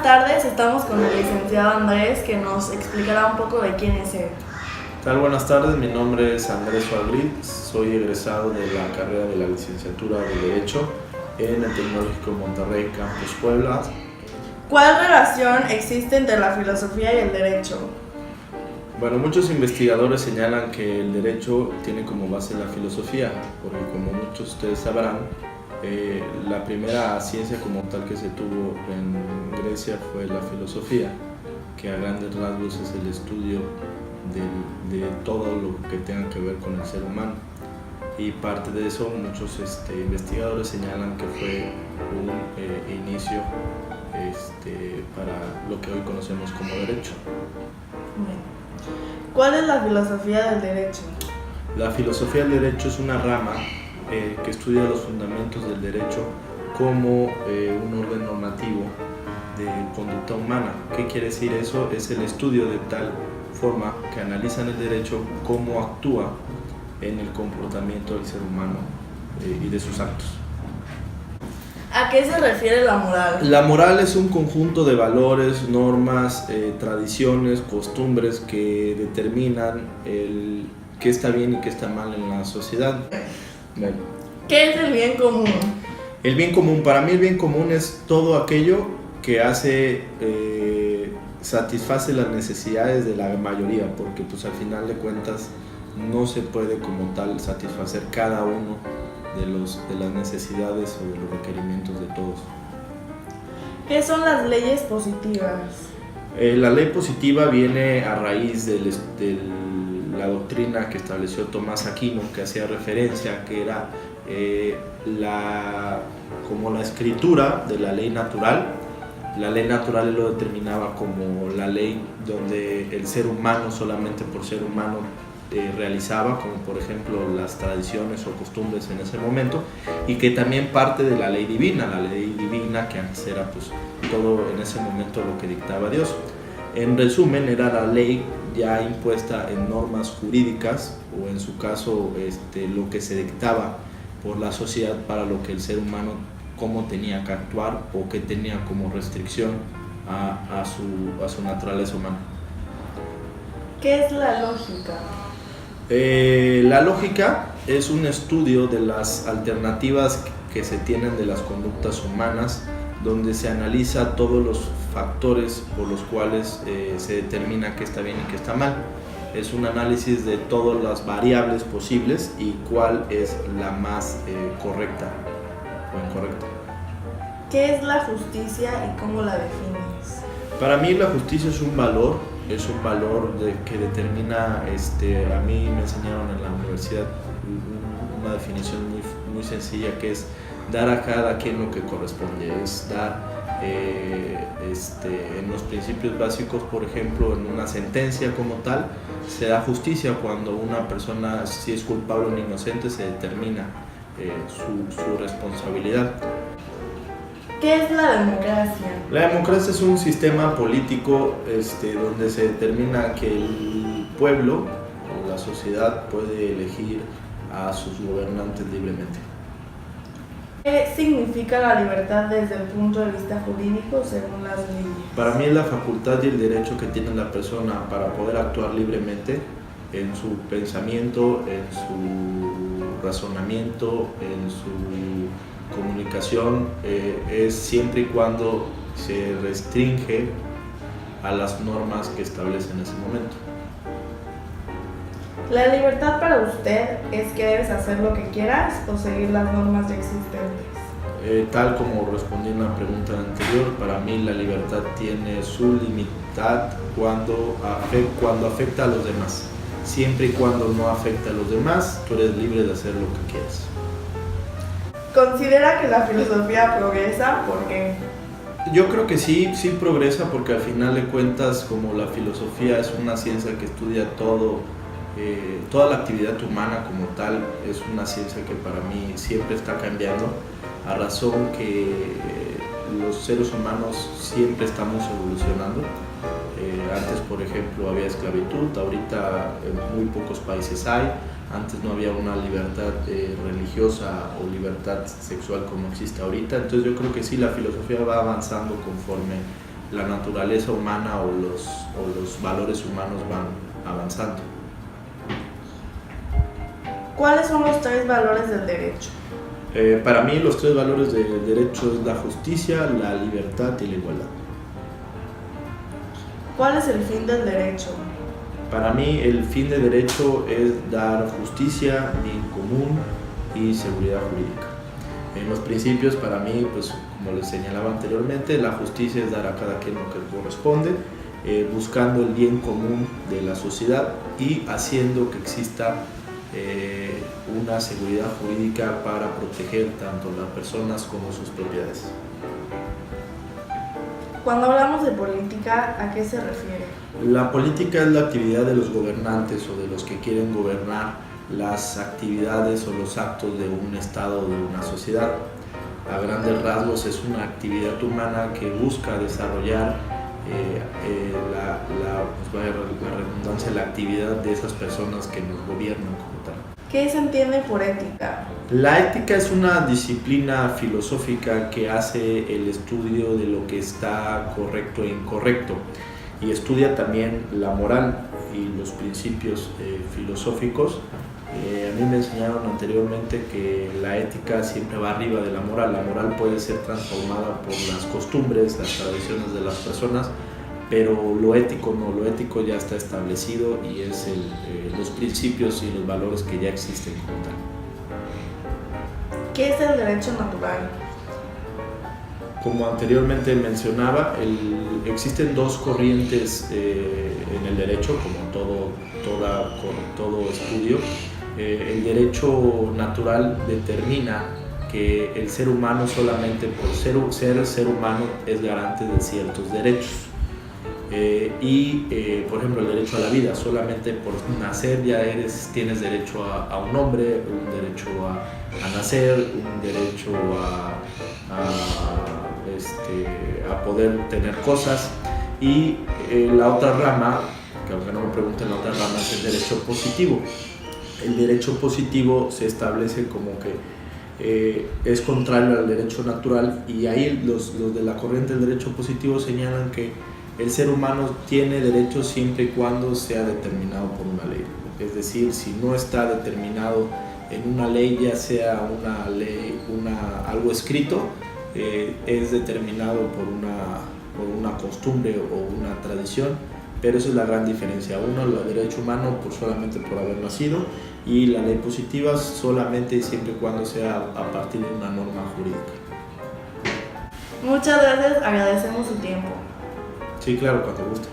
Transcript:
tardes, estamos con el licenciado Andrés que nos explicará un poco de quién es él. Buenas tardes, mi nombre es Andrés Fabrit, soy egresado de la carrera de la licenciatura de Derecho en el Tecnológico Monterrey, Campus Puebla. ¿Cuál relación existe entre la filosofía y el derecho? Bueno, muchos investigadores señalan que el derecho tiene como base la filosofía, porque como muchos de ustedes sabrán, la primera ciencia como tal que se tuvo en Grecia fue la filosofía, que a grandes rasgos es el estudio de todo lo que tenga que ver con el ser humano. Y parte de eso muchos investigadores señalan que fue un inicio para lo que hoy conocemos como derecho. ¿Cuál es la filosofía del derecho? La filosofía del derecho es una rama que estudia los fundamentos del derecho como un orden normativo de conducta humana. ¿Qué quiere decir eso? Es el estudio de tal forma que analizan el derecho, cómo actúa en el comportamiento del ser humano y de sus actos. ¿A qué se refiere la moral? La moral es un conjunto de valores, normas, tradiciones, costumbres que determinan qué está bien y qué está mal en la sociedad. Bueno. ¿Qué es el bien común? El bien común, para mí el bien común es todo aquello que satisface las necesidades de la mayoría, porque pues al final de cuentas no se puede como tal satisfacer cada uno de las necesidades o de los requerimientos de todos. ¿Qué son las leyes positivas? La ley positiva viene a raíz de la doctrina que estableció Tomás Aquino, que hacía referencia a que era como la escritura de la ley natural. La ley natural lo determinaba como la ley donde el ser humano, solamente por ser humano, realizaba, como por ejemplo las tradiciones o costumbres en ese momento, y que también parte de la ley divina que antes era pues todo en ese momento lo que dictaba Dios. En resumen, era la ley ya impuesta en normas jurídicas, o en su caso lo que se dictaba por la sociedad para lo que el ser humano cómo tenía que actuar o que tenía como restricción a su naturaleza humana. ¿Qué es la lógica? La lógica es un estudio de las alternativas que se tienen de las conductas humanas, donde se analiza todos los factores por los cuales se determina qué está bien y qué está mal. Es un análisis de todas las variables posibles y cuál es la más correcta o incorrecta. ¿Qué es la justicia y cómo la defines? Para mí la justicia es un valor que determina, a mí me enseñaron en la universidad una definición muy sencilla, que es dar a cada quien lo que corresponde, es dar en los principios básicos. Por ejemplo, en una sentencia como tal se da justicia cuando una persona, si es culpable o inocente, se determina su responsabilidad. ¿Qué es la democracia? La democracia es un sistema político donde se determina que el pueblo o la sociedad puede elegir a sus gobernantes libremente. ¿Qué significa la libertad desde el punto de vista jurídico según las leyes? Para mí es la facultad y el derecho que tiene la persona para poder actuar libremente en su pensamiento, en su razonamiento, en su comunicación, es siempre y cuando se restringe a las normas que establece en ese momento. ¿La libertad para usted es que debes hacer lo que quieras o seguir las normas ya existentes? Tal como respondí en la pregunta anterior, para mí la libertad tiene su limitad cuando afecta a los demás. Siempre y cuando no afecta a los demás, tú eres libre de hacer lo que quieras. ¿Considera que la filosofía progresa? ¿Por qué? Yo creo que sí progresa, porque al final de cuentas, como la filosofía es una ciencia que estudia toda la actividad humana como tal, es una ciencia que para mí siempre está cambiando, a razón que los seres humanos siempre estamos evolucionando. Antes, por ejemplo, había esclavitud, ahorita en muy pocos países hay. Antes no había una libertad religiosa o libertad sexual como existe ahorita. Entonces yo creo que sí, la filosofía va avanzando conforme la naturaleza humana o los valores humanos van avanzando. ¿Cuáles son los 3 valores del derecho? Para mí los 3 valores del derecho es la justicia, la libertad y la igualdad. ¿Cuál es el fin del derecho? Para mí el fin del derecho es dar justicia, bien común y seguridad jurídica. En los principios, para mí, pues como les señalaba anteriormente, la justicia es dar a cada quien lo que le corresponde, buscando el bien común de la sociedad y haciendo que exista una seguridad jurídica para proteger tanto las personas como sus propiedades. Cuando hablamos de política, ¿a qué se refiere? La política es la actividad de los gobernantes o de los que quieren gobernar las actividades o los actos de un estado o de una sociedad. A grandes rasgos es una actividad humana que busca desarrollar la redundancia, la actividad de esas personas que nos gobiernan como tal. ¿Qué se entiende por ética? La ética es una disciplina filosófica que hace el estudio de lo que está correcto e incorrecto y estudia también la moral y los principios filosóficos. A mí me enseñaron anteriormente que la ética siempre va arriba de la moral. La moral puede ser transformada por las costumbres, las tradiciones de las personas, pero lo ético no, lo ético ya está establecido y es los principios y los valores que ya existen como tal. ¿Qué es el derecho natural? Como anteriormente mencionaba, existen 2 corrientes en el derecho, como todo estudio. El derecho natural determina que el ser humano solamente por ser humano es garante de ciertos derechos. Por ejemplo, el derecho a la vida, solamente por nacer ya tienes derecho a un nombre, un derecho a nacer, un derecho a poder tener cosas. Y la otra rama, que aunque no me pregunten, la otra rama es el derecho positivo. El derecho positivo se establece como que es contrario al derecho natural, y ahí los de la corriente del derecho positivo señalan que el ser humano tiene derechos siempre y cuando sea determinado por una ley. Es decir, si no está determinado en una ley, ya sea una ley, algo escrito, es determinado por una costumbre o una tradición, pero esa es la gran diferencia. Uno, el derecho humano solamente por haber nacido, y la ley positiva solamente y siempre y cuando sea a partir de una norma jurídica. Muchas gracias, agradecemos su tiempo. Sí, claro, cuando guste.